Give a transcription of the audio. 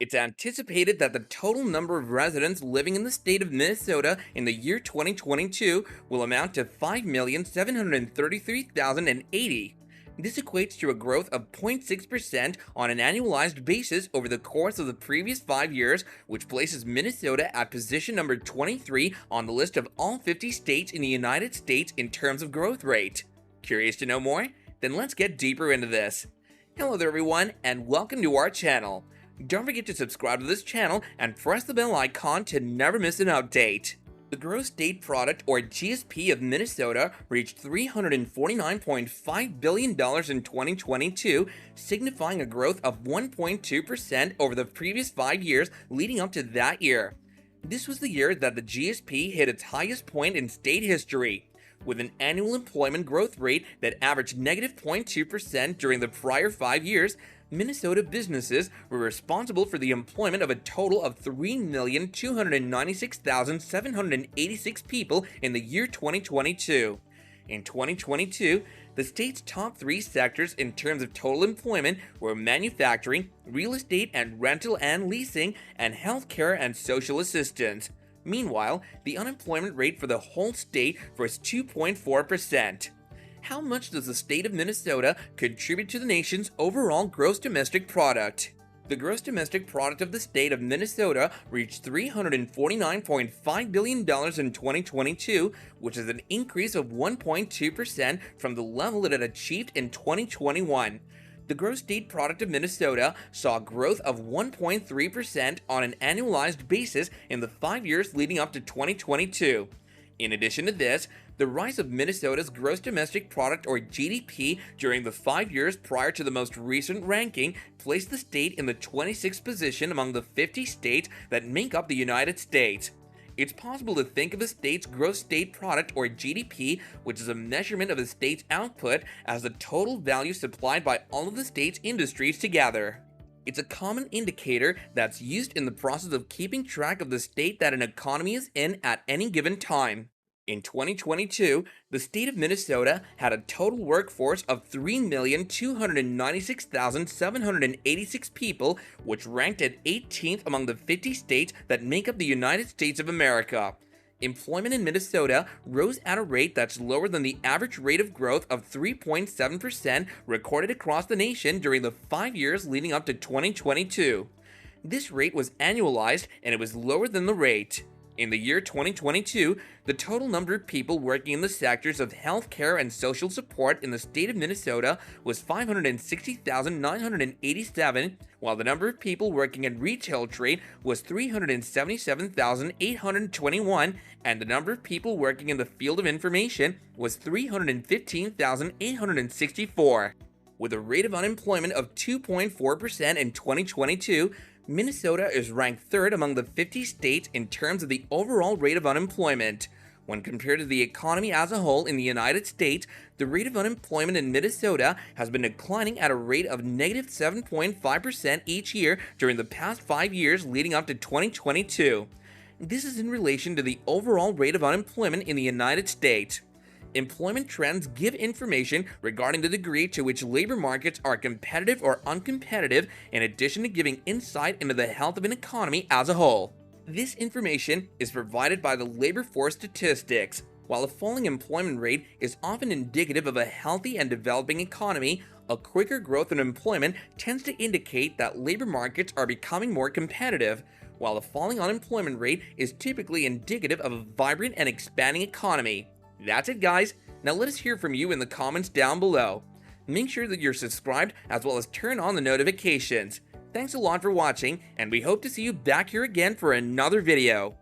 It's anticipated that the total number of residents living in the state of Minnesota in the year 2022 will amount to 5,733,080. This equates to a growth of 0.6% on an annualized basis over the course of the previous 5 years, which places Minnesota at position number 23 on the list of all 50 states in the United States in terms of growth rate. Curious to know more? Then let's get deeper into this. Hello there everyone, and welcome to our channel. Don't forget to subscribe to this channel and press the bell icon to never miss an update. The gross state product, or GSP, of Minnesota reached $349.5 billion in 2022, signifying a growth of 1.2% over the previous 5 years leading up to that year. This was the year that the GSP hit its highest point in state history, with an annual employment growth rate that averaged negative 0.2% during the prior 5 years. Minnesota businesses were responsible for the employment of a total of 3,296,786 people in the year 2022. In 2022, the state's top 3 sectors in terms of total employment were manufacturing, real estate and rental and leasing, and healthcare and social assistance. Meanwhile, the unemployment rate for the whole state was 2.4%. How much does the state of Minnesota contribute to the nation's overall gross domestic product? The gross domestic product of the state of Minnesota reached $349.5 billion in 2022, which is an increase of 1.2% from the level it had achieved in 2021. The gross state product of Minnesota saw growth of 1.3% on an annualized basis in the 5 years leading up to 2022. In addition to this, the rise of Minnesota's gross domestic product, or GDP, during the 5 years prior to the most recent ranking placed the state in the 26th position among the 50 states that make up the United States. It's possible to think of a state's gross state product, or GDP, which is a measurement of a state's output, as the total value supplied by all of the state's industries together. It's a common indicator that's used in the process of keeping track of the state that an economy is in at any given time. In 2022, the state of Minnesota had a total workforce of 3,296,786 people, which ranked at 18th among the 50 states that make up the United States of America. Employment in Minnesota rose at a rate that's lower than the average rate of growth of 3.7% recorded across the nation during the 5 years leading up to 2022. This rate was annualized, and it was lower than the rate. In the year 2022, the total number of people working in the sectors of healthcare and social support in the state of Minnesota was 560,987, while the number of people working in retail trade was 377,821, and the number of people working in the field of information was 315,864. With a rate of unemployment of 2.4% in 2022, Minnesota is ranked 3rd among the 50 states in terms of the overall rate of unemployment. When compared to the economy as a whole in the United States, the rate of unemployment in Minnesota has been declining at a rate of negative 7.5% each year during the past 5 years leading up to 2022. This is in relation to the overall rate of unemployment in the United States. Employment trends give information regarding the degree to which labor markets are competitive or uncompetitive, in addition to giving insight into the health of an economy as a whole. This information is provided by the labor force statistics. While a falling employment rate is often indicative of a healthy and developing economy, a quicker growth in employment tends to indicate that labor markets are becoming more competitive, while a falling unemployment rate is typically indicative of a vibrant and expanding economy. That's it, guys. Now let us hear from you in the comments down below. Make sure that you're subscribed as well as turn on the notifications. Thanks a lot for watching, and we hope to see you back here again for another video.